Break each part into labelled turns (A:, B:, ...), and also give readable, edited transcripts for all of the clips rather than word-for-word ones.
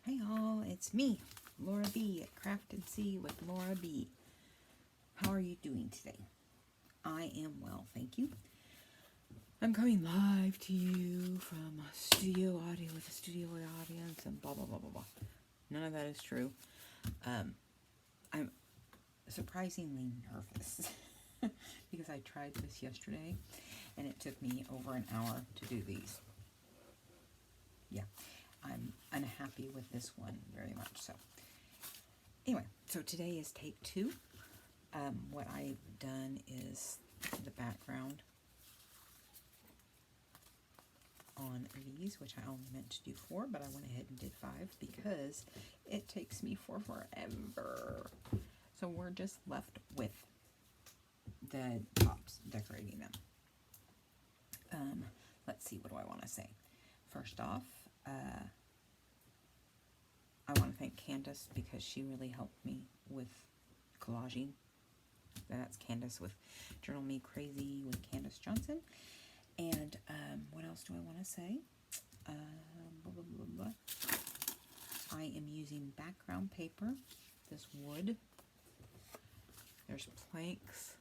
A: Hey all, it's me, Laura B at Craft and See with Laura B. How are you doing today? I am well, thank you. I'm coming live to you from studio audio with a studio audience and blah blah blah blah blah. None of that is true. I'm surprisingly nervous because I tried this yesterday and it took me over an hour to do these. Yeah, I'm unhappy with this one very much so. Anyway, so today is take 2. What I've done is the background on these, which I only meant to do 4, but I went ahead and did 5 because it takes me forever. So we're just left with the tops, decorating them. Let's see, what do I want to say? First off, I want to thank Kandace because she really helped me with collaging. That's Kandace with Journal Me Crazy with Kandace Johnson. And what else do I want to say? Blah, blah, blah, blah. I am using background paper, this wood. There's planks,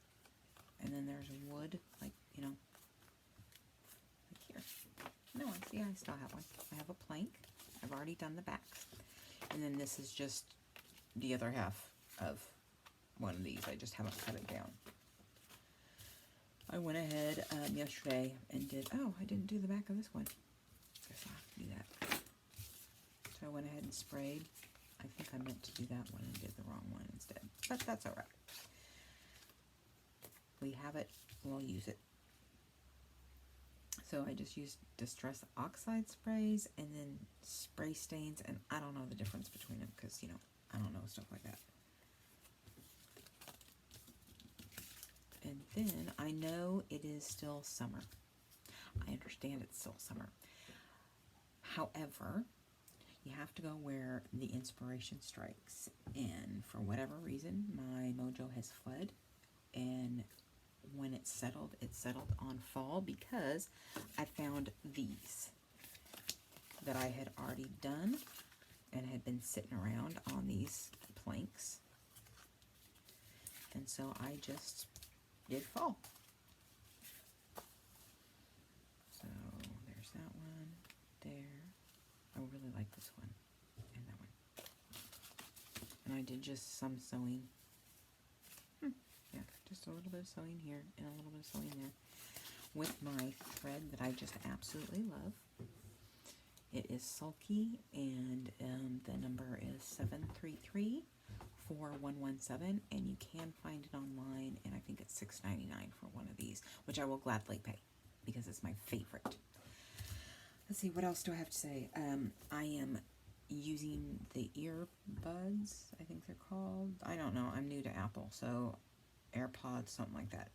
A: and then there's wood, like, you know, like here. No, I see, I still have one. I have a plank. I've already done the backs. And then this is just the other half of one of these. I just haven't cut it down. I went ahead yesterday and did, I didn't do the back of this one. Guess I'll have to do that. So I went ahead and sprayed. I think I meant to do that one and did the wrong one instead. But that's alright. We have it, we'll use it. So I just used Distress Oxide sprays and then spray stains, and I don't know the difference between them because, you know, I don't know stuff like that. And then I know it is still summer. I understand it's still summer. However, you have to go where the inspiration strikes. And for whatever reason, my mojo has fled. And when it settled on fall because I found these that I had already done and had been sitting around on these planks. And so I just did fall. So there's that one there. I really like this one and that one. And I did just some sewing. Yeah, just a little bit of sewing here and a little bit of sewing there with my thread that I just absolutely love. It is Sulky, and the number is 733-4117, and you can find it online, and I think it's $6.99 for one of these, which I will gladly pay because it's my favorite. Let's see, what else do I have to say? I am using the earbuds, I think they're called. I don't know, I'm new to Apple, so AirPods, something like that.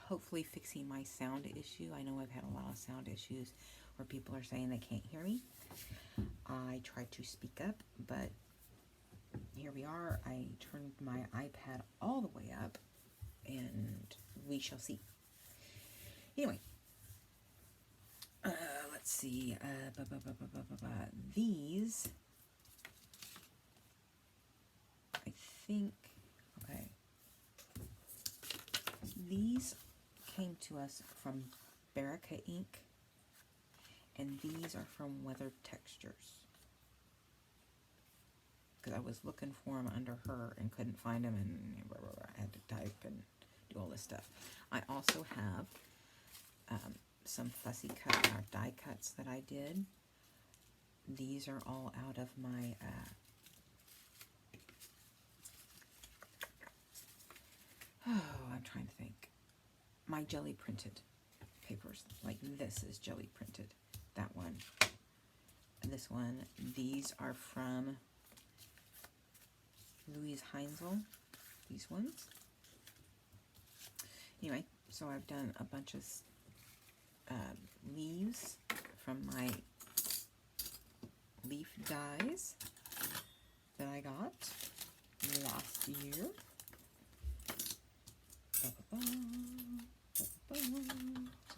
A: Hopefully fixing my sound issue. I know I've had a lot of sound issues where people are saying they can't hear me. I tried to speak up, but here we are. I turned my iPad all the way up, and we shall see. Anyway, let's see. These, I think, okay. These came to us from BeracaInk, and these are from Weathered Textures. Because I was looking for them under her and couldn't find them, and blah, blah, blah. I had to type and do all this stuff. I also have some fussy cut or die cuts that I did. These are all out of my I'm trying to think. My jelly printed papers. Like this is jelly printed. That one. This one. These are from Luise Henzl. These ones. Anyway, so I've done a bunch of leaves from my leaf dies that I got last year. So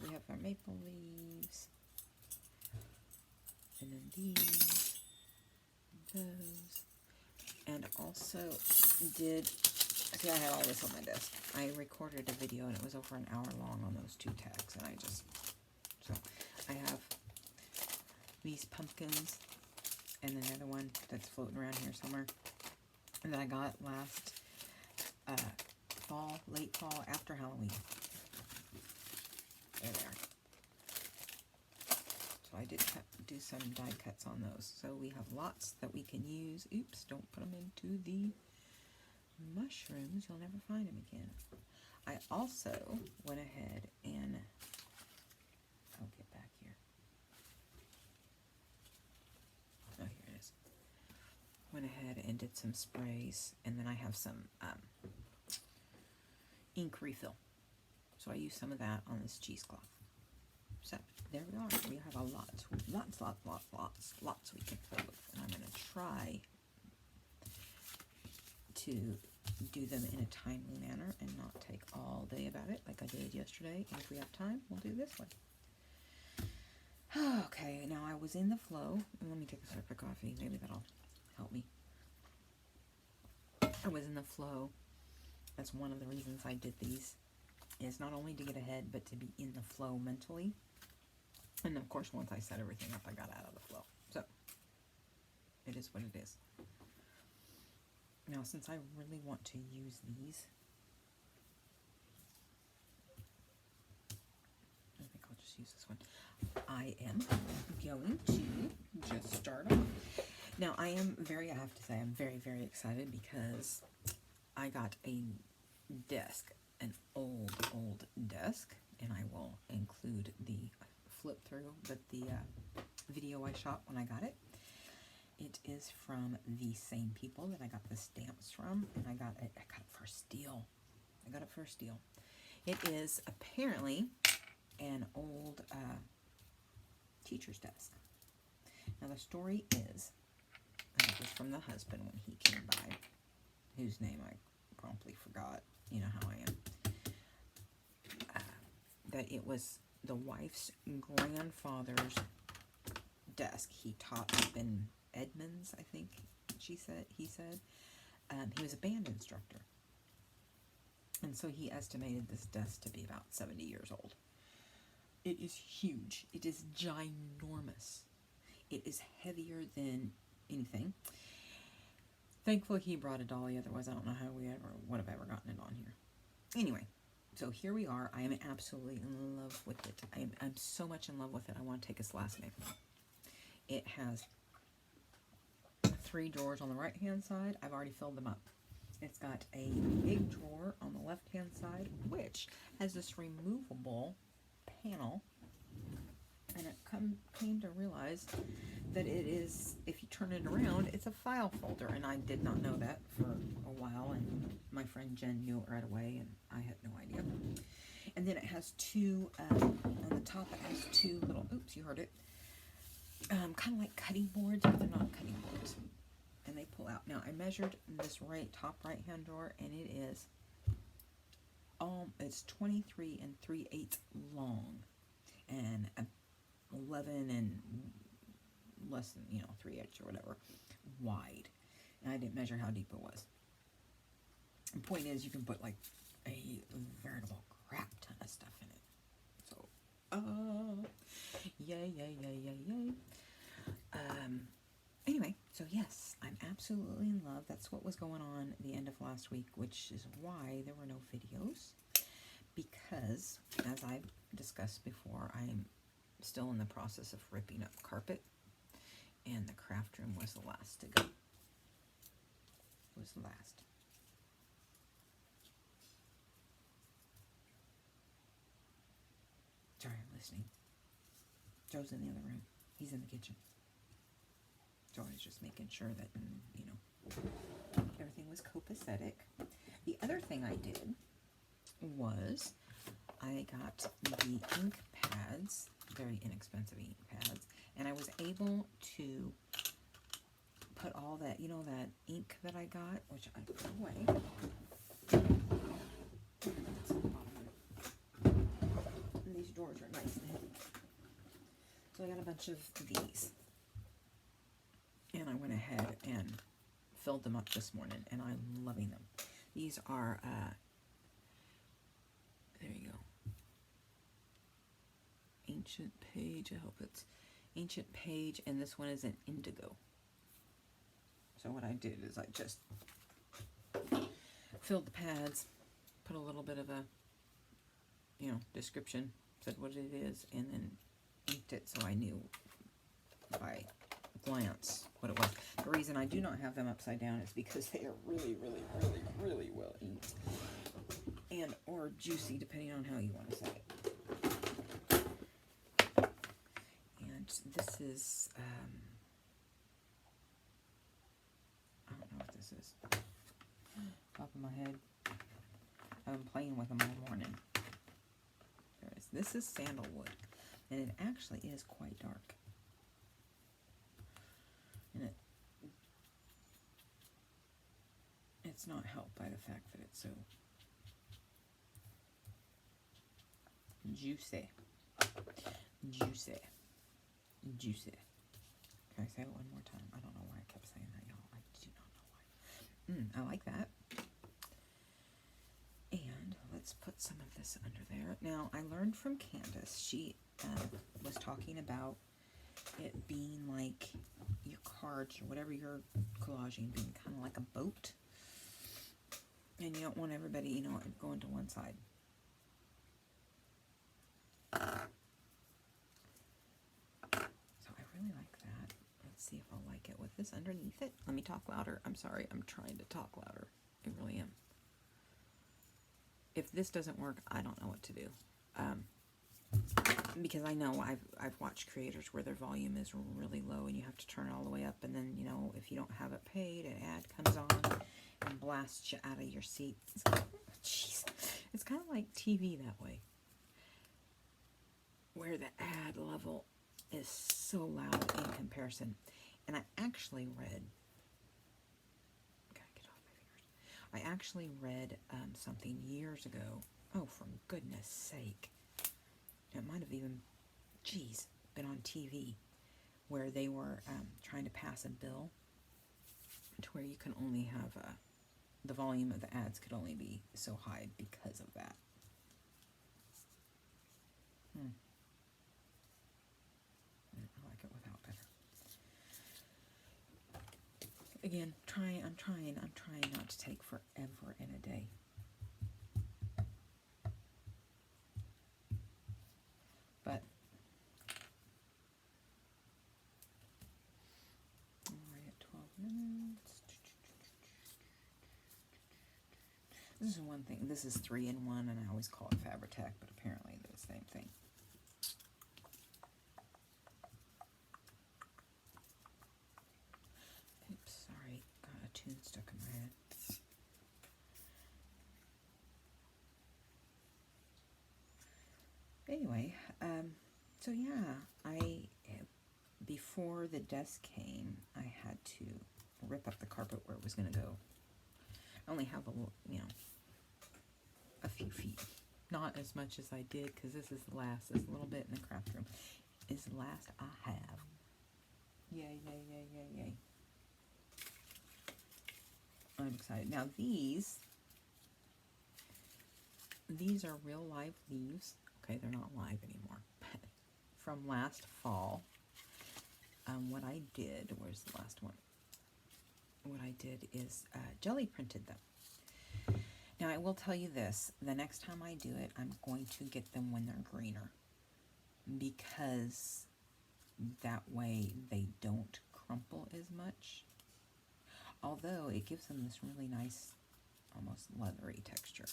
A: we have our maple leaves, and then these, also did, see, I had all this on my desk. I recorded a video and it was over an hour long on those 2 tags, and so I have these pumpkins and another one that's floating around here somewhere that I got last fall, late fall, after Halloween. There they are. So I did do some die cuts on those. So we have lots that we can use. Oops, don't put them into the mushrooms. You'll never find them again. I also went ahead and, I'll get back here. Oh, here it is. Went ahead and did some sprays, and then I have some ink refill. So I used some of that on this cheesecloth. So there we are. We have a lots we can play with. And I'm going to try to do them in a timely manner and not take all day about it like I did yesterday. And if we have time, we'll do this one. Okay, now I was in the flow. Let me take a sip of coffee. Maybe that'll help me. I was in the flow. That's one of the reasons I did these, is not only to get ahead, but to be in the flow mentally. And of course, once I set everything up, I got out of the flow. So, it is what it is. Now, since I really want to use these, I think I'll just use this one. I am going to just start off. Now, I have to say, I'm very, very excited because I got a desk, an old desk, and I will include the flip through, but the video I shot when I got it. It is from the same people that I got the stamps from, and I got it for steal. It is apparently an old teacher's desk. Now the story is, and it was from the husband when he came by, whose name I promptly forgot. You know how I am. That it was the wife's grandfather's desk. He taught up in Edmonds, I think he said. He was a band instructor. And so he estimated this desk to be about 70 years old. It is huge. It is ginormous. It is heavier than anything. Thankfully he brought a dolly, otherwise I don't know how we would have ever gotten it on here. Anyway, so here we are. I am absolutely in love with it. I'm so much in love with it. I want to take its last name. It has 3 drawers on the right hand side. I've already filled them up. It's got a big drawer on the left hand side, which has this removable panel, and it came to realize that it is, if you turn it around, it's a file folder, and I did not know that for a while, and my friend Jen knew it right away, and I had no idea. And then it has 2, on the top it has 2 little, oops, you heard it, kind of like cutting boards, but they're not cutting boards, and they pull out. Now, I measured this top right hand drawer, and it is, it's 23 3/8 long, and 11 and less than, 3/8 or whatever, wide. And I didn't measure how deep it was. The point is, you can put like a veritable crap ton of stuff in it. So, yay. Anyway, so yes, I'm absolutely in love. That's what was going on at the end of last week, which is why there were no videos. Because, as I've discussed before, I'm still in the process of ripping up carpet, and the craft room was the last to go. It was the last. Sorry, I'm listening. Joe's in the other room. He's in the kitchen. So I was just making sure that, everything was copacetic. The other thing I did was I got the ink pads, very inexpensive ink pads, and I was able to put all that, that ink that I got, which I put away. That's at the bottom. And these drawers are nice and heavy. So I got a bunch of these. And I went ahead and filled them up this morning, and I'm loving them. These are, there you go. Ancient Page, I hope it's Ancient Page, and this one is an indigo. So what I did is I just filled the pads, put a little bit of a, you know, description, said what it is, and then inked it so I knew by glance what it was. The reason I do not have them upside down is because they are really, really, really, really well inked. And or juicy, depending on how you want to say it. And this is, I don't know what this is. Top of my head. I've been playing with them all morning. There it is. This is sandalwood. And it actually is quite dark. And it's not helped by the fact that it's so juicy. Juicy. Juicy. Can I say it one more time? I don't know why I kept saying that, y'all. I do not know why. I like that. And let's put some of this under there. Now, I learned from Kandace. She was talking about it being like your cards or whatever you're collaging being kind of like a boat. And you don't want everybody, you know, going to one side. So I really like that. Let's see if I'll like it with this underneath it. Let me talk louder. I'm sorry. I'm trying to talk louder. I really am. If this doesn't work, I don't know what to do. Because I know I've watched creators where their volume is really low and you have to turn it all the way up, and then, you know, if you don't have it paid, an ad comes on and blasts you out of your seat. Jeez. It's kind of like TV that way, where the ad level is so loud in comparison. And I actually read, gotta get off my fingers. I actually read something years ago. Oh, for goodness sake. It might have even, geez, been on TV, where they were trying to pass a bill to where you can only have, the volume of the ads could only be so high because of that. I like it without better. Again, I'm trying not to take forever in a day. But already at 12 minutes. This is one thing. This is 3-in-1, and I always call it Fabri-Tac, but apparently they're the same thing. Oops, sorry. Got a tune stuck in my head. Anyway, so yeah, before the desk came, I had to rip up the carpet where it was going to go. I only have a little, you know, a few feet. Not as much as I did, because this little bit in the craft room is the last I have. Yay, yay, yay, yay, yay. I'm excited. Now these are real live leaves. Okay, they're not live anymore. But from last fall, what I did, where's the last one? What I did is jelly printed them. Now I will tell you this, the next time I do it, I'm going to get them when they're greener, because that way they don't crumple as much. Although it gives them this really nice, almost leathery texture.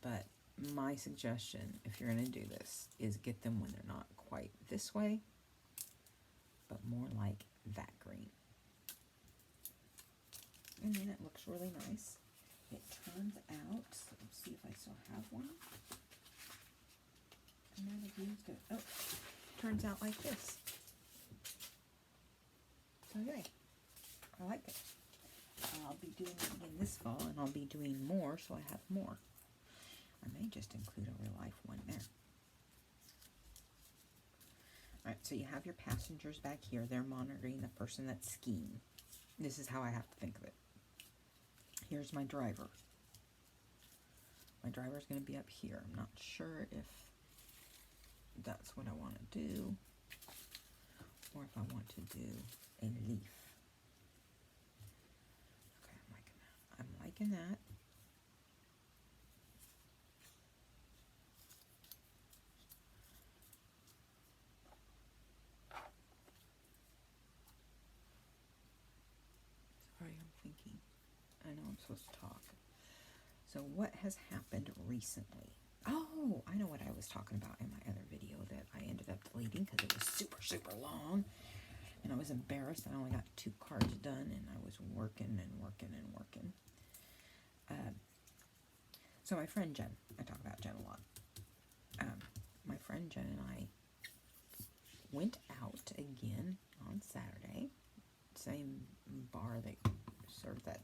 A: But my suggestion, if you're going to do this, is get them when they're not quite this way, but more like that green. And then it looks really nice. It turns out, let's see if I still have one. I might have used it. Oh, turns out like this. So yay, I like it. I'll be doing it again this fall, and I'll be doing more, so I have more. I may just include a real life one there. Alright, so you have your passengers back here. They're monitoring the person that's skiing. this is how I have to think of it. Here's my driver. My driver is going to be up here. I'm not sure if that's what I want to do, or if I want to do a leaf. Okay, I'm liking that. I'm liking that. Sorry, I'm thinking. I know I'm supposed to talk. So what has happened recently? Oh, I know what I was talking about in my other video that I ended up deleting because it was super, super long. And I was embarrassed. I only got 2 cards done, and I was working and working and working. So my friend Jen, I talk about Jen a lot. My friend Jen and I went out again on Saturday. Same bar that served that,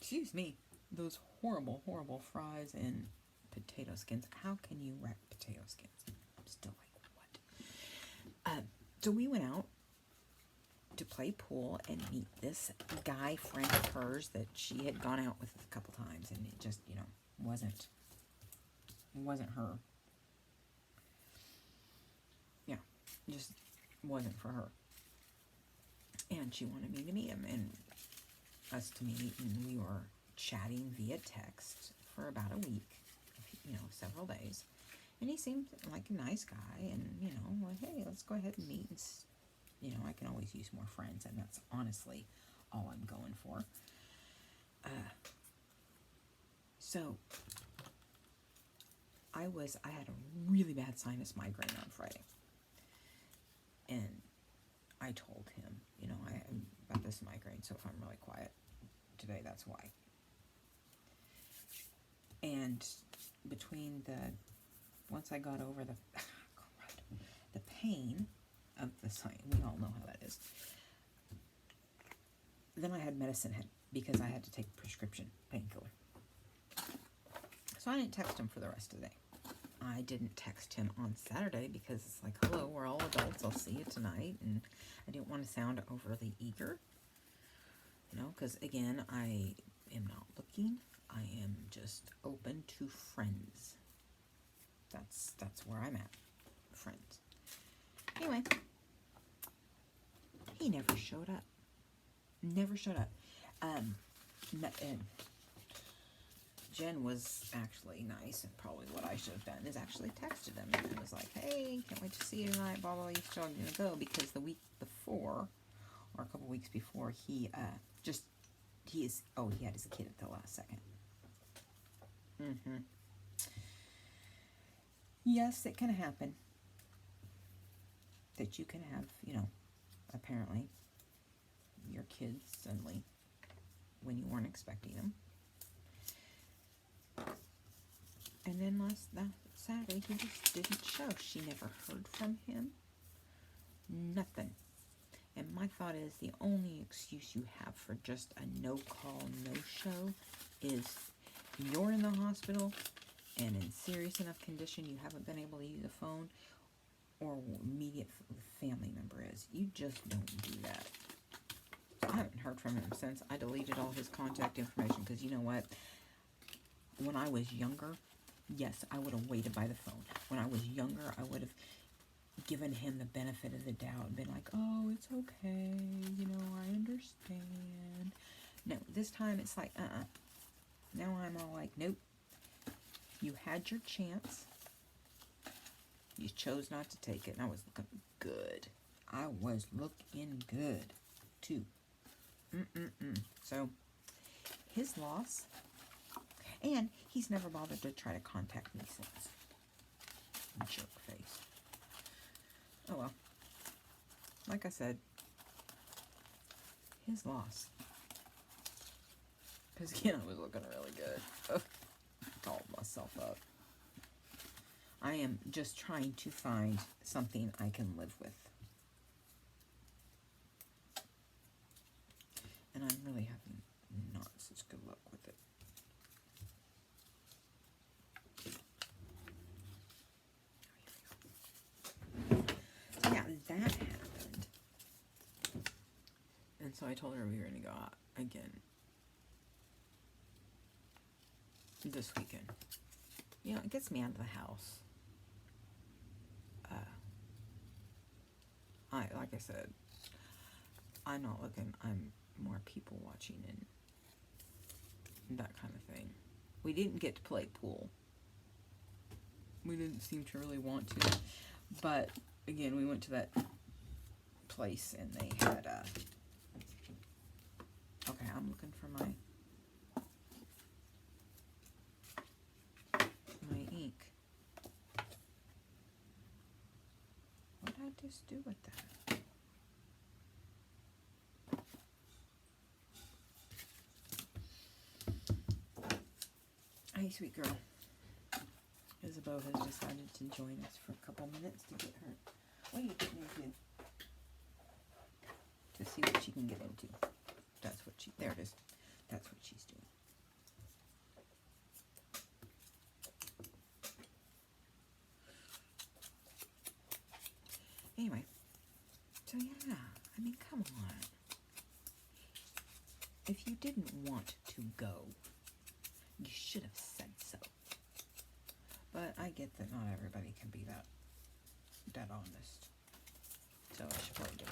A: excuse me, those horrible, horrible fries and potato skins. How can you wreck potato skins? I'm still like, what? So we went out to play pool and meet this guy friend of hers that she had gone out with a couple times, and it just, you know, wasn't her. Yeah, just wasn't for her. And she wanted me to meet him, and us to meet, and we were chatting via text for about a week, you know, several days. And he seemed like a nice guy, and, you know, like, hey, let's go ahead and meet. And, you know, I can always use more friends, and that's honestly all I'm going for. So I had a really bad sinus migraine on Friday. And I told him, you know, I'm about this migraine, so if I'm really quiet today, that's why. And between once I got over the pain of the sinus, we all know how that is. Then I had medicine because I had to take prescription painkiller. So I didn't text him for the rest of the day. I didn't text him on Saturday because it's like, hello, we're all adults, I'll see you tonight. And I didn't want to sound overly eager, you know, because again, I am not looking. I am just open to friends. That's where I'm at. Friends. Anyway, he never showed up. Never showed up. And Jen was actually nice, and probably what I should have done is actually texted him and was like, hey, can't wait to see you tonight, blah, blah, blah, you still going to go, because the week before, or a couple weeks before, he had his kid at the last second. Yes, it can happen. That you can have, you know, apparently, your kids suddenly, when you weren't expecting them. And then last Saturday, he just didn't show. She never heard from him. Nothing. And my thought is, the only excuse you have for just a no-call, no-show is you're in the hospital and in serious enough condition you haven't been able to use a phone, or immediate family member is. You just don't do that. I haven't heard from him since. I deleted all his contact information because, you know what? When I was younger, yes, I would have waited by the phone. When I was younger, I would have given him the benefit of the doubt and been like, oh, it's okay, you know, I understand. No, this time it's like, Now I'm all like, nope. You had your chance. You chose not to take it, and I was looking good. I was looking good, too. So, his loss, and he's never bothered to try to contact me since. Jerk face. Oh well. Like I said, his loss. Because again, I was looking really good. Called myself up. I am just trying to find something I can live with. And I'm really having not such good luck with it. So yeah, that happened. So I told her we were going to go out again this weekend. You know, it gets me out of the house. Like I said, I'm not looking, I'm more people watching and that kind of thing. We didn't get to play pool. We didn't seem to really want to. But, again, we went to that place and they had, okay, I'm looking for my ink. What did I just do with that? Hey, sweet girl. Isabel has decided to join us for a couple minutes to get her. What are you getting into? To see what she can get into. That's what she. There it is. That's what she's doing. Anyway. So yeah. I mean, come on. If you didn't want to go, you should have said so. But I get that not everybody can be that honest. So I should probably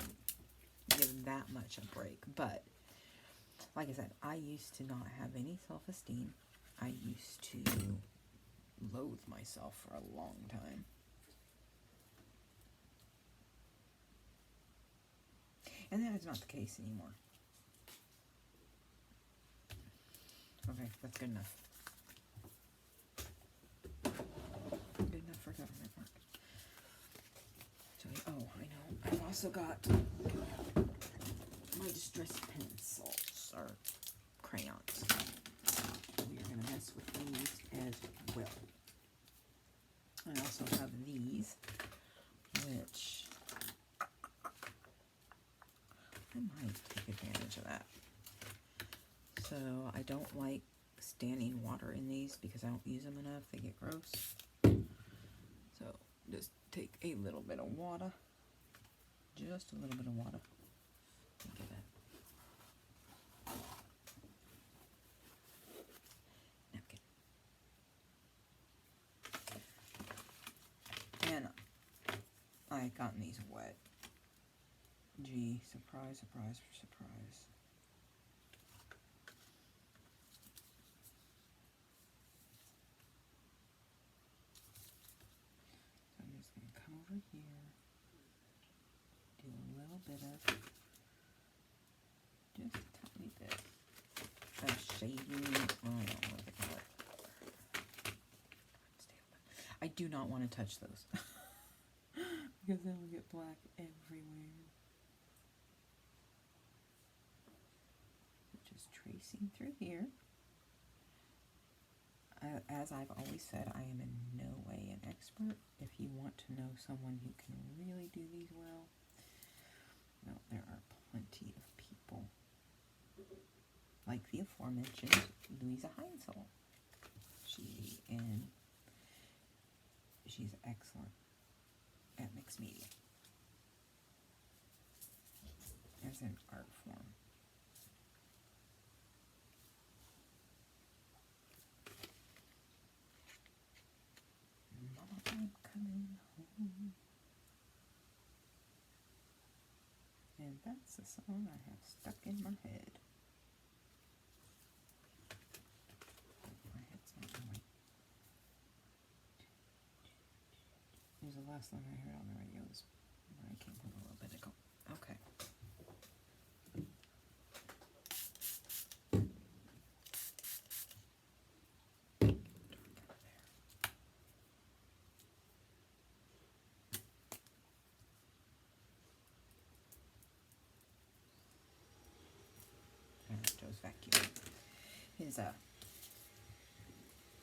A: give that much a break. But like I said, I used to not have any self-esteem. I used to loathe myself for a long time. And that is not the case anymore. Okay, that's good enough. Good enough for government work. So, oh, I know. I've also got my distress pencils, or crayons. We are going to mess with these as well. I also have these, which I might take advantage of that. So I don't like standing water in these because I don't use them enough. They get gross. So just take a little bit of water. Just a little bit of water. Give it. Napkin. And I gotten these wet. Gee, surprise, surprise, surprise. So I'm just going to come over here, do a little bit of, just a tiny bit of shading. Oh, I don't know what they call it. I do not want to touch those because then we'll get black everywhere. Just tracing through here. As I've always said, I am in no way an expert. If you want to know someone who can really do these well, there are plenty of people like the aforementioned Luise Henzl. She's excellent at mixed media as an art form. Mama, I'm coming home. And that's the song I have stuck in my head. My head's not going. It was the last song I heard on the radio was when I came home a little bit ago. Okay. Joe's vacuum.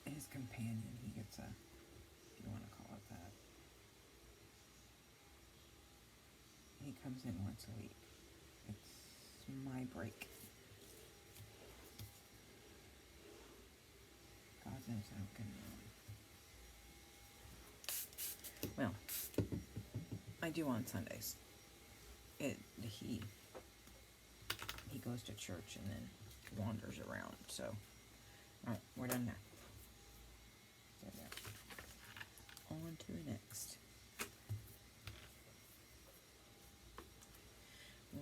A: His companion, he gets a, if you want to call it that. He comes in once a week. It's my break. God knows I don't get it on. Well, I do on Sundays. he goes to church and then wanders around. So, all right, we're done now. There. On to the next.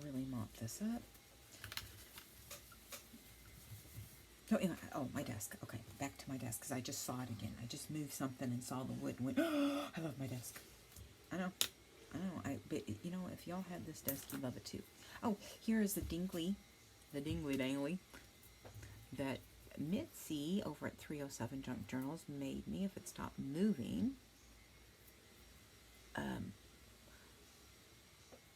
A: Really mop this up. Oh, anyway, my desk. Okay, back to my desk because I just saw it again. I just moved something and saw the wood and went, oh, I love my desk. I know. But you know, if y'all had this desk, you'd love it too. Oh, here is the dingly dangly that Mitzie over at 307 Junk Journals made me. If it stopped moving,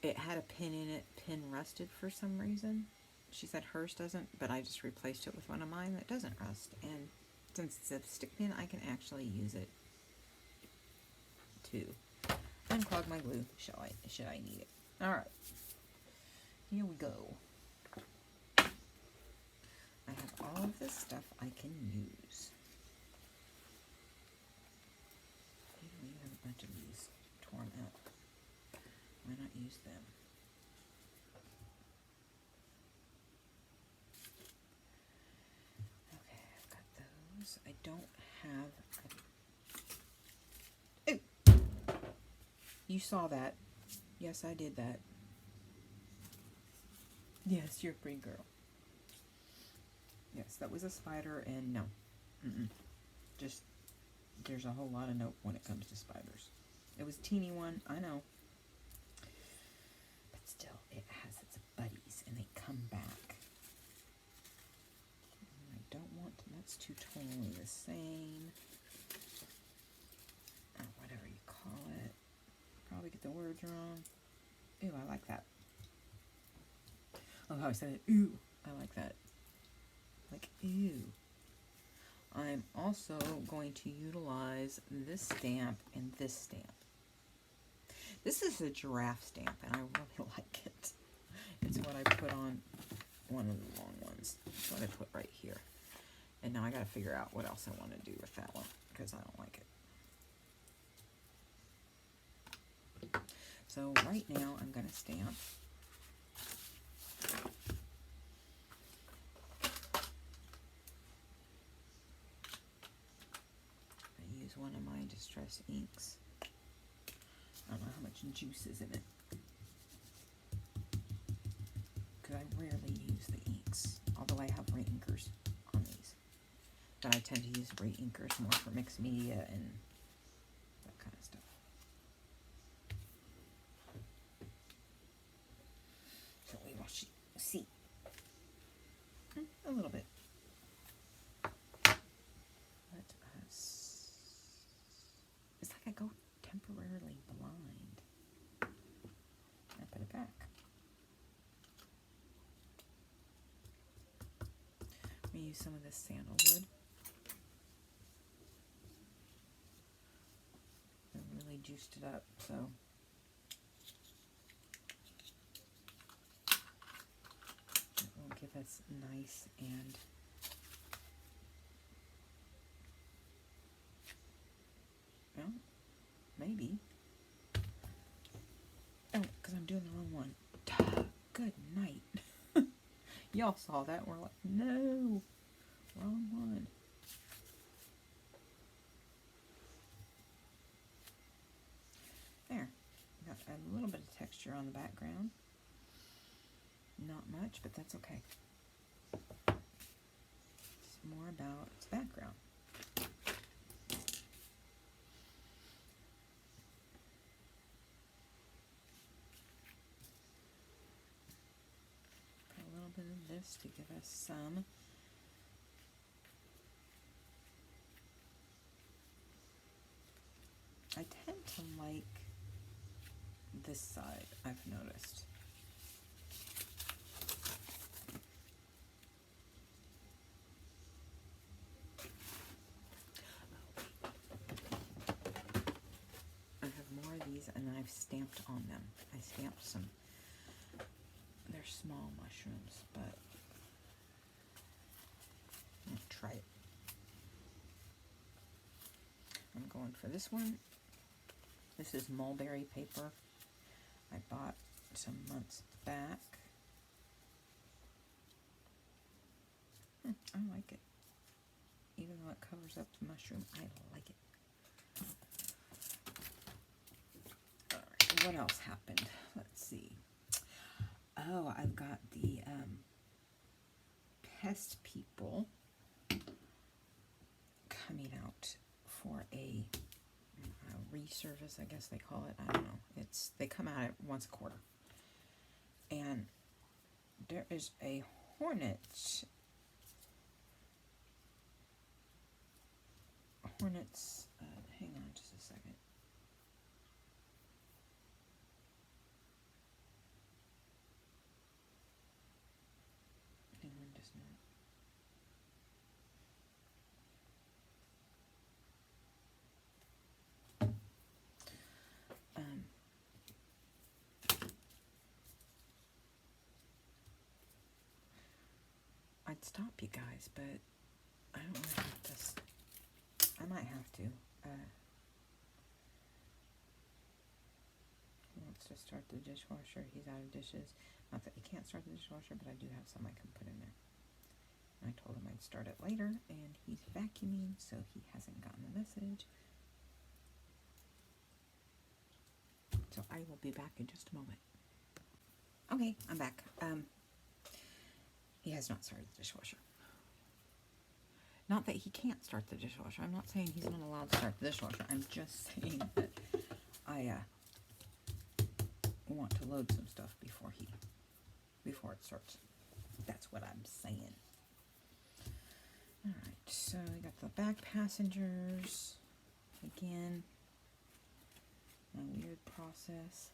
A: it had a pin in it. Pin rusted for some reason. She said hers doesn't, but I just replaced it with one of mine that doesn't rust. And since it's a stick pin, I can actually use it to unclog my glue. Should I need it? All right, here we go. I have all of this stuff I can use. We have a bunch of these torn up. Why not use them? Okay, I've got those. I don't have... Oh! You saw that. Yes, I did that. Yes, you're a pretty girl. Yes, that was a spider, and no. Just, there's a whole lot of nope when it comes to spiders. It was a teeny one, I know. But still, it has its buddies, and they come back. And I don't want to, that's too totally the same. Or whatever you call it. Probably get the words wrong. Ooh, I like that. Oh, how I said it. Ooh, I like that. Like, ew. I'm also going to utilize this stamp and this stamp. This is a giraffe stamp, and I really like it. It's what I put on one of the long ones. It's what I put right here. And now I got to figure out what else I want to do with that one, because I don't like it. So right now, I'm going to stamp. One of my distress inks. I don't know how much juice is in it, because I rarely use the inks, although I have rate inkers on these, but I tend to use rate inkers more for mixed media and that kind of stuff. So we will see a little bit. I go temporarily blind. I put it back. I'm going to use some of this sandalwood. I really juiced it up, so it will give us nice and well, maybe. Oh, because I'm doing the wrong one. Duh, good night. Y'all saw that. We're like, no, wrong one. There. Got a little bit of texture on the background. Not much, but that's okay. It's more about its background. Of this to give us some I tend to like this side, I've noticed. I have more of these and I've stamped on them. I stamped some. They're small mushrooms, but I'll try it. I'm going for this one. This is mulberry paper. I bought some months back. I like it. Even though it covers up the mushroom, I like it. Alright, what else happened? Let's see. Oh, I've got the pest people coming out for a resurface, I guess they call it. I don't know. They come out at once a quarter. And there is a hornet. Hornets, hang on just a second. Hang on just a minute. I'd stop you guys, but I don't know how to. I might have to. He wants to start the dishwasher. He's out of dishes. Not that he can't start the dishwasher, but I do have some I can put in there. I told him I'd start it later, and he's vacuuming, so he hasn't gotten the message. So I will be back in just a moment. Okay, I'm back. He has not started the dishwasher. Not that he can't start the dishwasher. I'm not saying he's not allowed to start the dishwasher. I'm just saying that I want to load some stuff before it starts. That's what I'm saying. Alright, so we got the back passengers. Again, my weird process.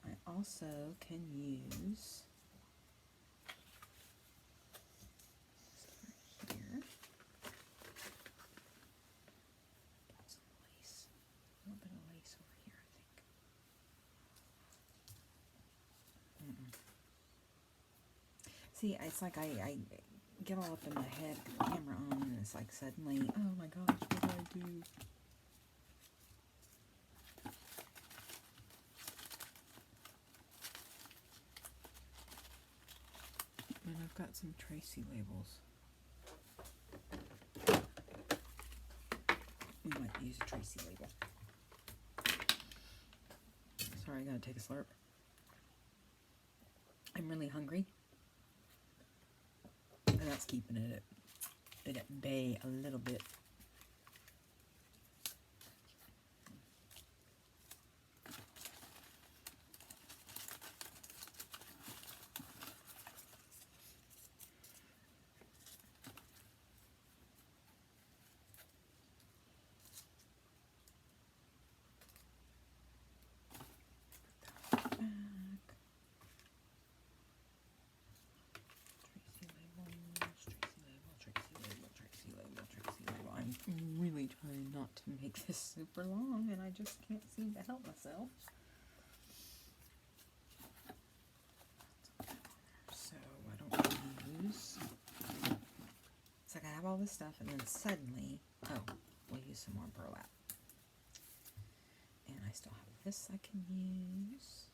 A: I also can use here. Got some lace. A little bit of lace over here, I think. See, it's like I get all up in my head, with the camera on, and it's like suddenly, oh my gosh, what do I do? And I've got some Tracy labels. We might use a Tracy label. Sorry, I gotta take a slurp. I'm really hungry. And that's keeping it at bay a little bit. Really trying not to make this super long, and I just can't seem to help myself. So I don't use. It's like I have all this stuff, and then suddenly, oh, we'll use some more burlap. And I still have this I can use.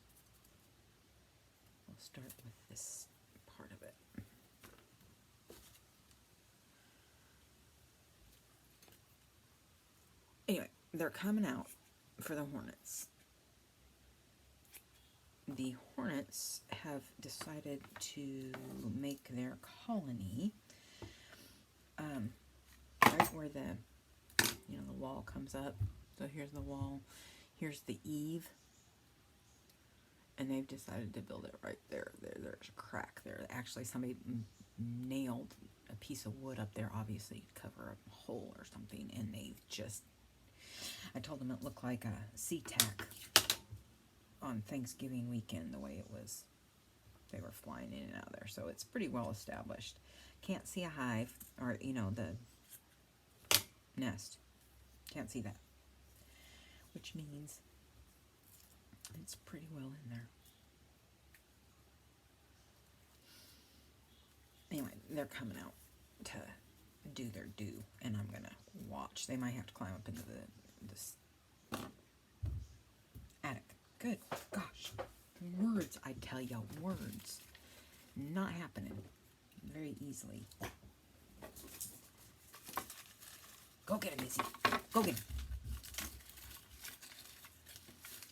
A: We'll start with this part of it. Anyway, they're coming out for the hornets. The hornets have decided to make their colony right where the wall comes up. So here's the wall, here's the eave, and they've decided to build it right there. There's a crack there. Actually, somebody nailed a piece of wood up there, obviously to cover a hole or something, and they've just. I told them it looked like a SeaTac on Thanksgiving weekend, the way it was. They were flying in and out of there, so it's pretty well established. Can't see a hive, or, the nest. Can't see that. Which means it's pretty well in there. Anyway, they're coming out to do their due, and I'm going to watch. They might have to climb up into this attic. Good gosh. Words, I tell you, words. Not happening very easily. Go get him, Mitzie. Go get him.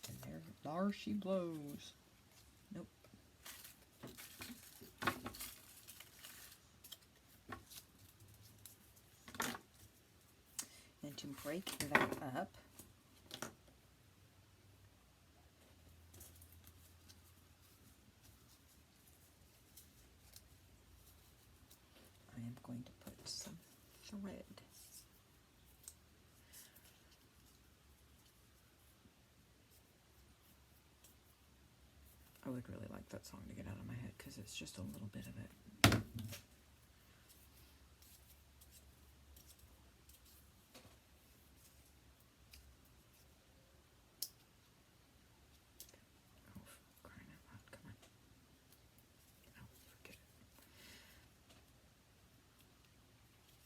A: And there she blows. Nope. And to break that up, I am going to put some thread. I would really like that song to get out of my head because it's just a little bit of it. Oh, crying out loud, come on. Oh, forget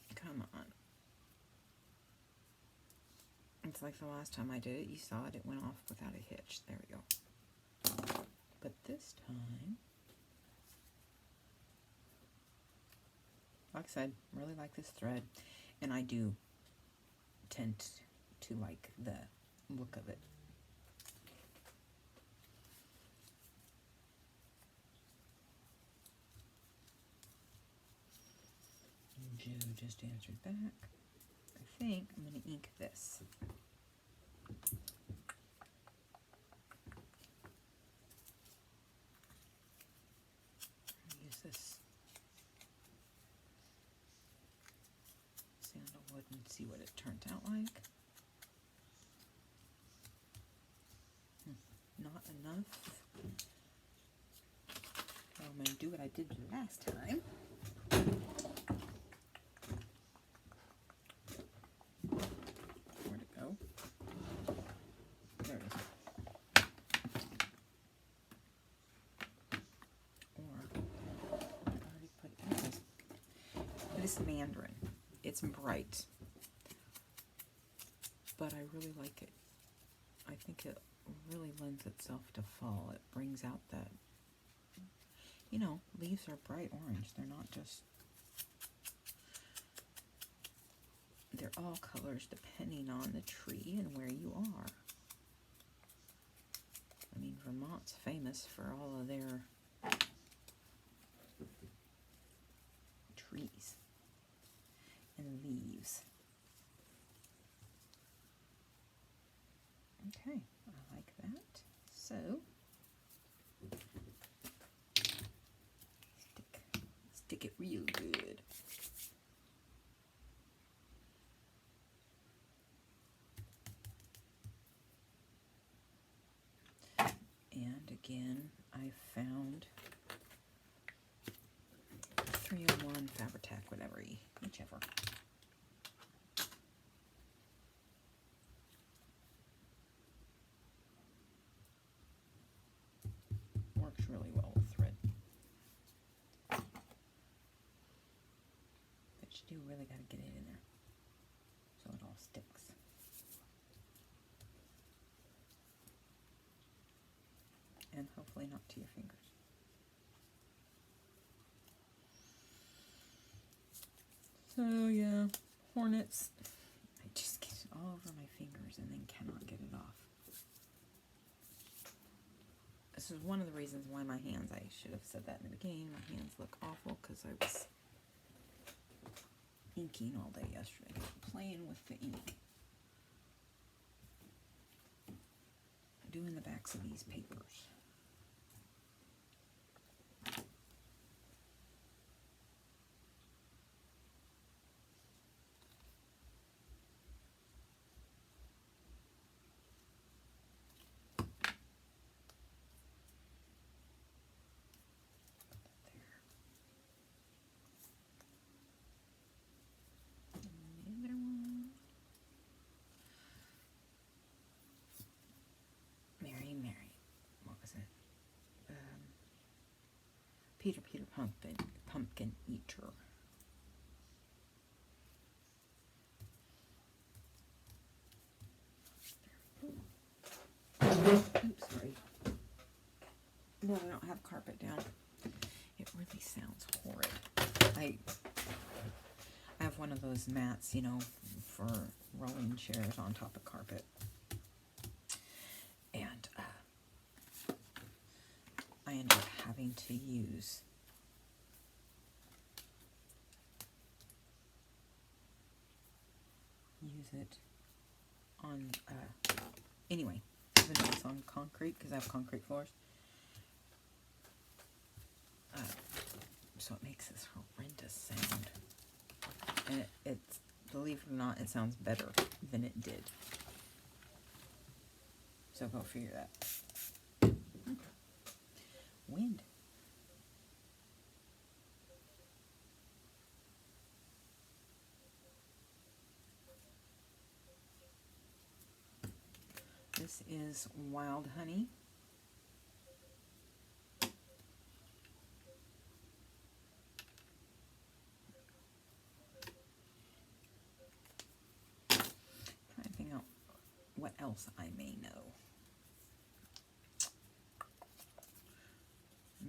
A: it. Come on. It's like the last time I did it, you saw it, it went off without a hitch. There we go. But this time, like I said, really like this thread, and I do tend to like the look of it. Joe just answered back. I think I'm going to ink this. This sandalwood and see what it turns out like. Not enough. Well, I'm going to do what I did last time. Where'd it go? There it is. This Mandarin, it's bright, but I really like it. I think it really lends itself to fall. It brings out that, you know, leaves are bright orange. They're not just, they're all colors depending on the tree and where you are. I mean, Vermont's famous for all of their trees and leaves. Okay, I like that. So, stick it real good. And again, I found 301 Fabri-Tac, whichever. Works really well with thread. But you do really got to get it in there so it all sticks. And hopefully not to your fingers. So yeah, hornets. I just get it all over my fingers and then cannot get it off. This is one of the reasons why my hands, I should have said that in the beginning, my hands look awful because I was inking all day yesterday, playing with the ink. Doing the backs of these papers. Peter Pumpkin Eater. Oops, sorry. No, I don't have carpet down. It really sounds horrid. I have one of those mats, you know, for rolling chairs on top of carpet. And I end up having to use it on, anyway, even though it's on concrete, because I have concrete floors. So it makes this horrendous sound. And it's, believe it or not, it sounds better than it did. So go figure that. Wind. This is wild honey. Trying to figure out what else I may know.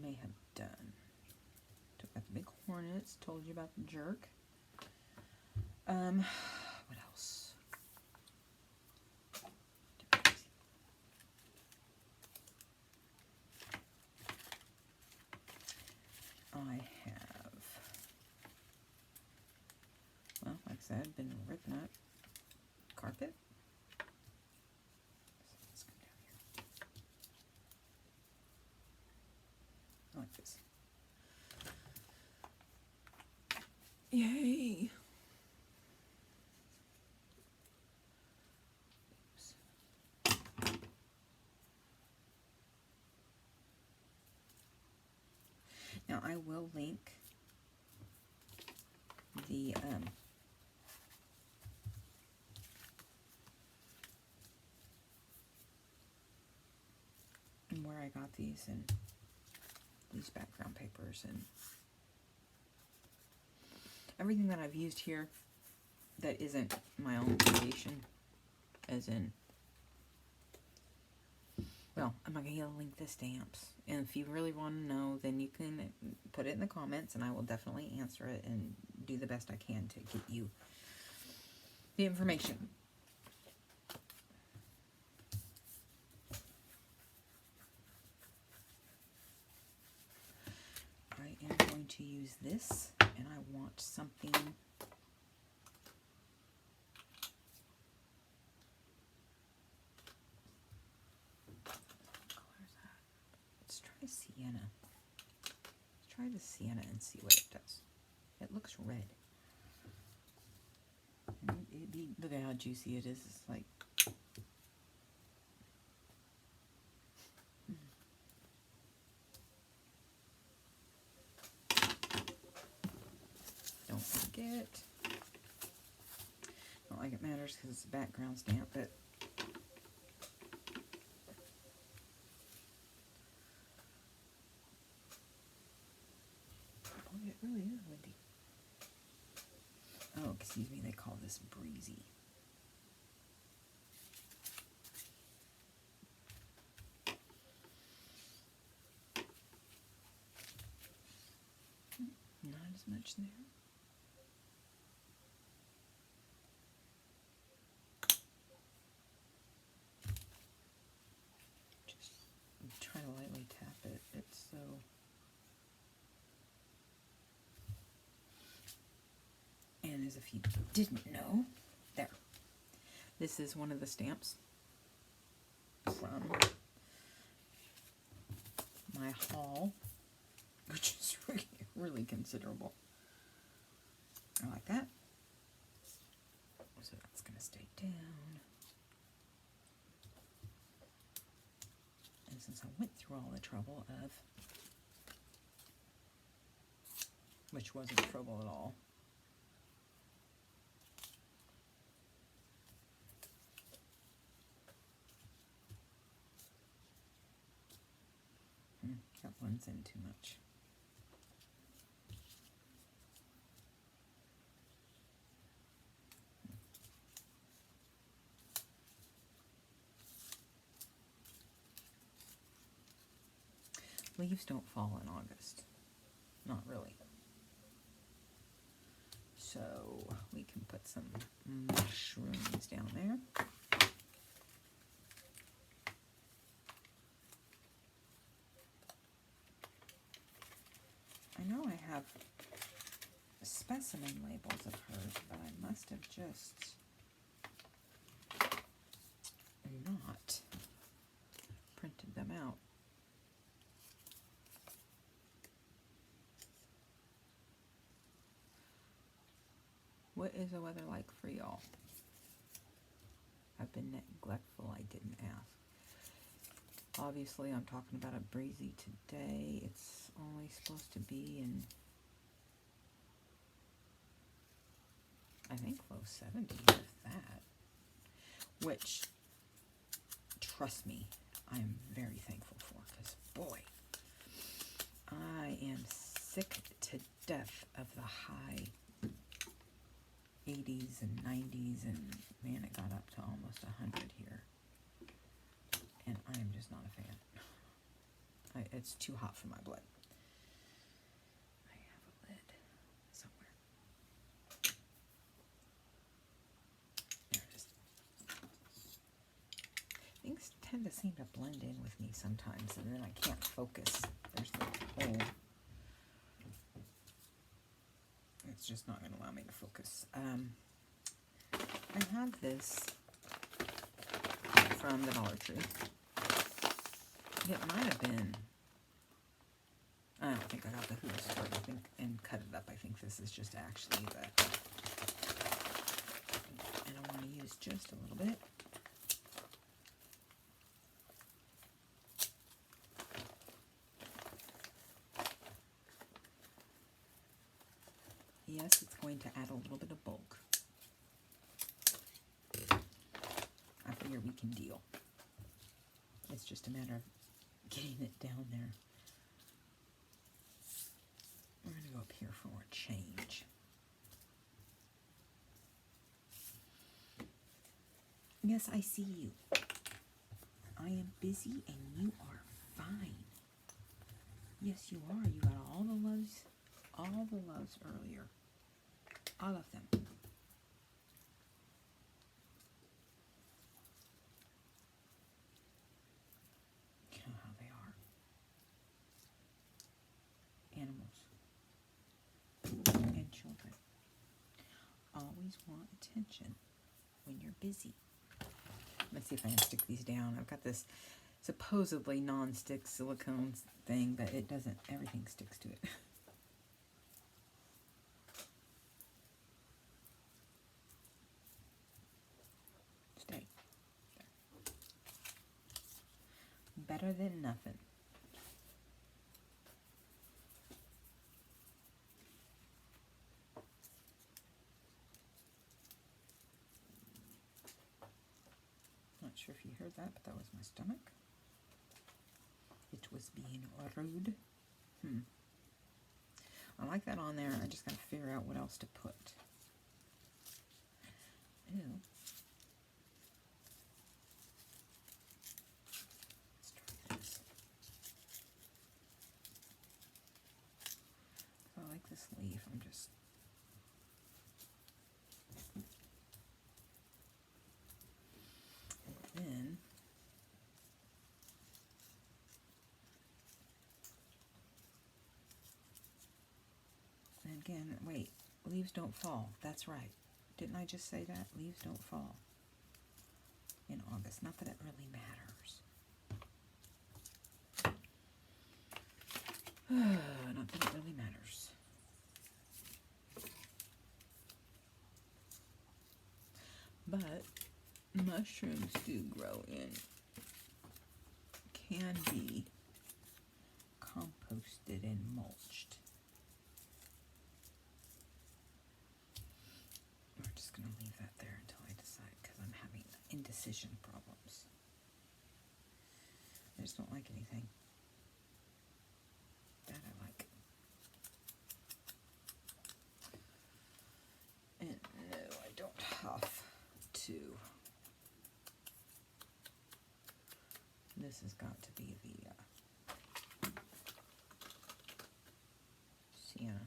A: May have done. Took out the big hornets, told you about the jerk. What else? I have, well, like I said, been ripping up carpet. Let's come down here. I like this. Yay! Now I will link the where I got these and these background papers and everything that I've used here that isn't my own creation, as in, well, I'm not going to link the stamps. And if you really want to know, then you can put it in the comments and I will definitely answer it and do the best I can to get you the information. I am going to use this, and I want something sienna. Let's try the sienna and see what it does. It looks red. And look at how juicy it is. It's like, don't forget. Not like it matters because it's a background stamp, but it really is windy. Oh, excuse me, they call this breezy. Not as much there. Just try to lightly tap it. It's so... And as if you didn't know, there. This is one of the stamps from my haul, which is really considerable. I like that. So that's going to stay down. And since I went through all the trouble of, which wasn't trouble at all, that blends in too much. Leaves don't fall in August. Not really. So we can put some mushrooms down there. I know I have specimen labels of hers, but I must have just not printed them out. What is the weather like for y'all? I've been neglectful, I didn't ask. Obviously, I'm talking about a breezy today. It's only supposed to be in, I think, low 70s, if that. Which, trust me, I am very thankful for, because, boy, I am sick to death of the high 80s and 90s, and man, it got up to almost 100 here. And I am just not a fan. It's too hot for my blood. I have a lid somewhere. There it is. Things tend to seem to blend in with me sometimes, and then I can't focus. There's the hole. It's just not going to allow me to focus. I have this from the Dollar Tree. It might have been, I don't think I got the Who's Story, I think, and cut it up. I think this is just actually the, and I want to use just a little bit. Yes, it's going to add a little bit of bulk. I figure we can deal. It's just a matter of getting it down there. We're going to go up here for a change. Yes, I see you. I am busy and you are fine. Yes, you are. You got all the loves earlier. All of them. You know how they are. Animals and children always want attention when you're busy. Let's see if I can stick these down. I've got this supposedly non-stick silicone thing, but it doesn't. Everything sticks to it. Stay. There. Better than nothing. Not sure if you heard that, but that was my stomach. It was being rude. I like that on there. I just got to figure out what else to put. Ew. Let's try this. So I like this leaf. I'm just... And then... And again, wait, leaves don't fall. That's right. Didn't I just say that? Leaves don't fall in August. Not that it really matters. Not that it really matters. But mushrooms do grow in, can be composted and mulched. We're just going to leave that there until I decide, because I'm having indecision problems. I just don't like anything. That I like. And no, I don't have to. This has got to be the sienna.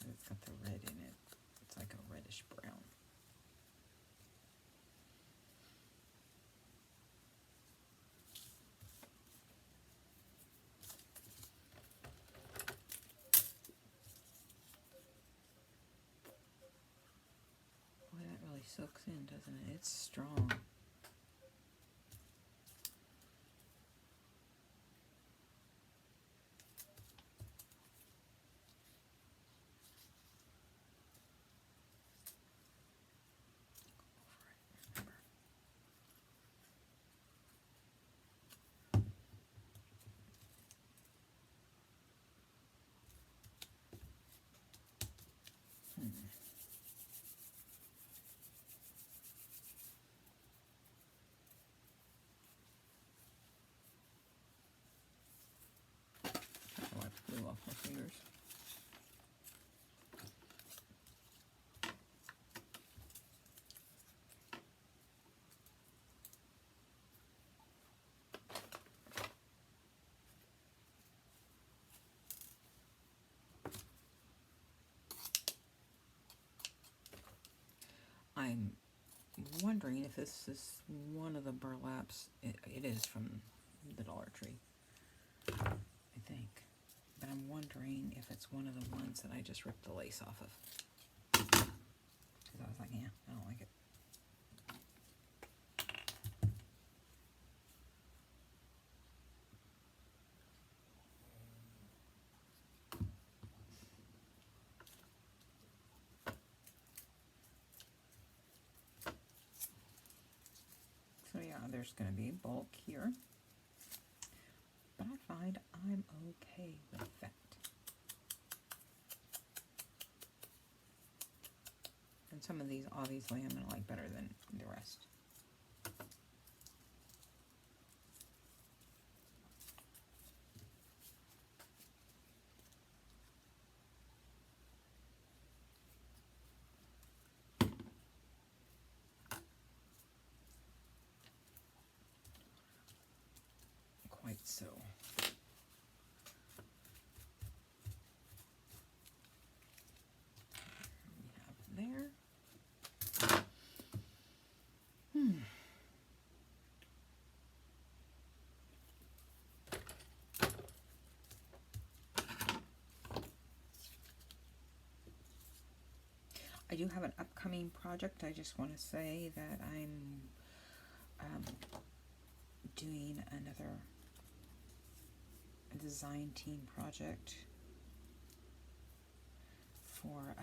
A: It's got the red in it. It's like a reddish brown. Boy, that really soaks in, doesn't it? It's strong. Oh, I blew off my fingers. I'm wondering if this is one of the burlaps. It is from the Dollar Tree, I think. But I'm wondering if it's one of the ones that I just ripped the lace off of. Because I was like, yeah, I don't like it. So yeah, there's going to be bulk here. But I find I'm okay with that. And some of these, obviously, I'm going to like better than the rest. Quite so. We have there. I do have an upcoming project. I just want to say that I'm doing another design team project for,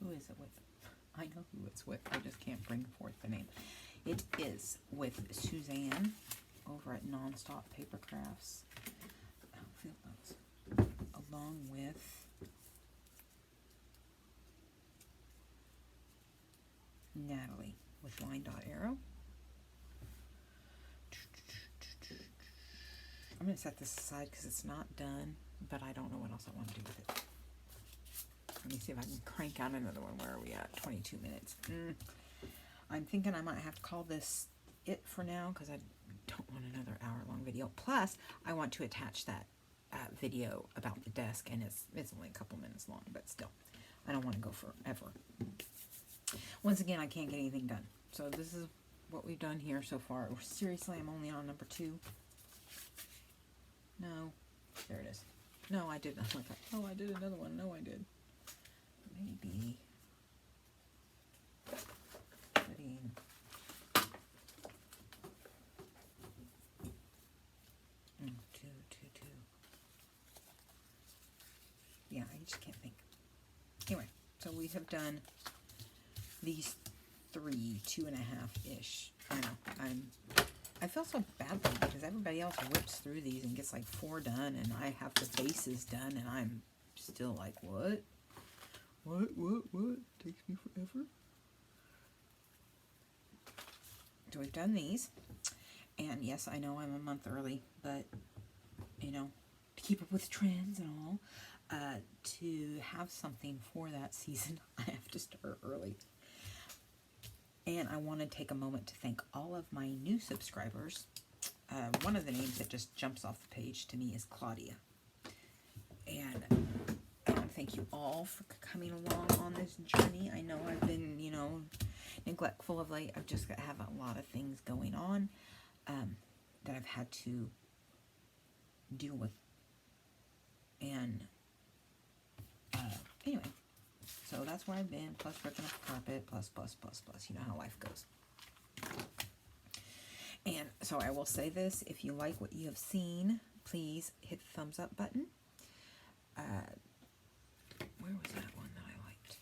A: who is it with? I know who it's with. I just can't bring forth the name. It is with Suzanne over at Nonstop Paper Crafts. Along with Natalie with Line Dot Arrow. I'm going to set this aside because it's not done, but I don't know what else I want to do with it. Let me see if I can crank out another one. Where are we at? 22 minutes. I'm thinking I might have to call this it for now because I don't want another hour-long video. Plus, I want to attach that video about the desk, and it's only a couple minutes long, but still, I don't want to go forever. Once again, I can't get anything done. So this is what we've done here so far. Seriously, I'm only on number 2. No, there it is. No, I didn't. I'm like, oh, I did another one. No, I did. Maybe putting two. Yeah, I just can't think. Anyway, so we have done these 3, 2.5-ish. I know. I feel so badly because everybody else whips through these and gets like 4 done, and I have the bases done, and I'm still like, what? What? Takes me forever. So we've done these, and yes, I know I'm a month early, but you know, to keep up with trends and all, to have something for that season, I have to start early. And I want to take a moment to thank all of my new subscribers one of the names that just jumps off the page to me is Claudia. And thank you all for coming along on this journey. I know I've been, you know, neglectful of late. I've just have a lot of things going on that I've had to deal with. And anyway, so that's where I've been, plus ripping up the carpet, plus. You know how life goes. And so I will say this, if you like what you have seen, please hit the thumbs up button. Where was that one that I liked?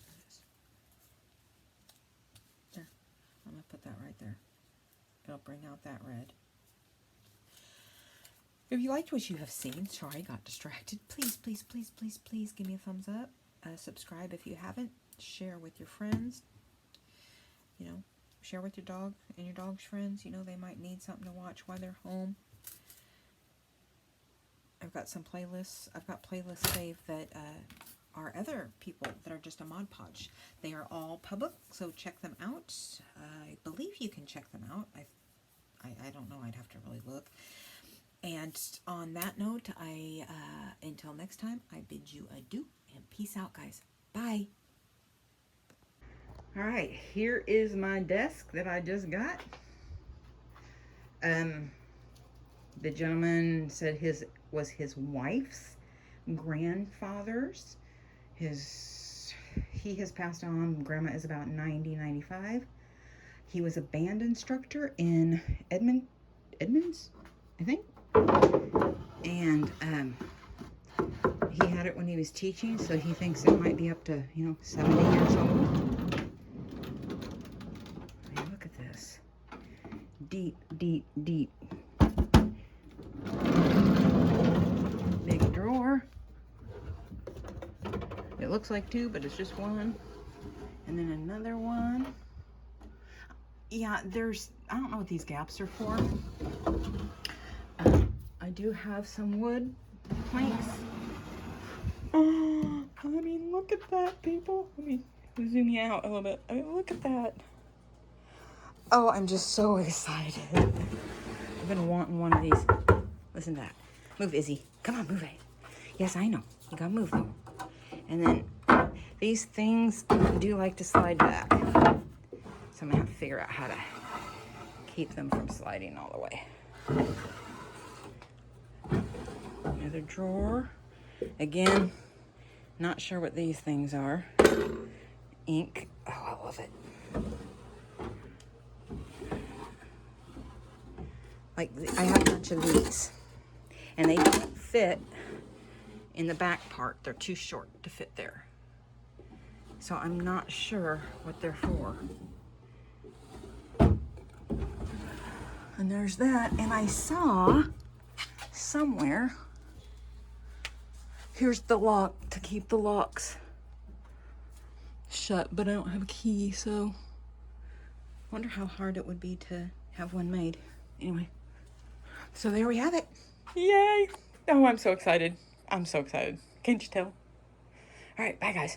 A: There it is. There. I'm going to put that right there. It'll bring out that red. If you liked what you have seen, sorry, I got distracted. Please give me a thumbs up. Subscribe if you haven't. Share with your friends. You know, share with your dog and your dog's friends. You know, they might need something to watch while they're home. I've got some playlists. I've got playlists saved that are other people that are just a Mod Podge. They are all public, so check them out. I believe you can check them out. I don't know. I'd have to really look. And on that note, until next time, I bid you adieu and peace out, guys. Bye. All right, here is my desk that I just got. The gentleman said was his wife's grandfather's. He has passed on. Grandma is about 90, 95. He was a band instructor in Edmonds, I think. And he had it when he was teaching, so he thinks it might be up to, 70 years old. I mean, look at this. Deep. Big drawer. It looks like two, but it's just one. And then another one. Yeah, I don't know what these gaps are for. I do have some wood planks. Oh, I mean, look at that, people. Let me zoom you out a little bit. I mean, look at that. Oh, I'm just so excited. I've been wanting one of these. Listen to that. Move, Izzy. Come on, move it. Yes, I know. You gotta move, though. And then these things do like to slide back. So I'm gonna have to figure out how to keep them from sliding all the way. Another drawer. Again, not sure what these things are. Ink. Oh, I love it. Like, I have a bunch of these. And they don't fit in the back part. They're too short to fit there. So I'm not sure what they're for. And there's that. And I saw somewhere, here's the lock to keep the locks shut, but I don't have a key, so I wonder how hard it would be to have one made. Anyway, so there we have it. Yay! Oh, I'm so excited. I'm so excited. Can't you tell? All right, bye guys.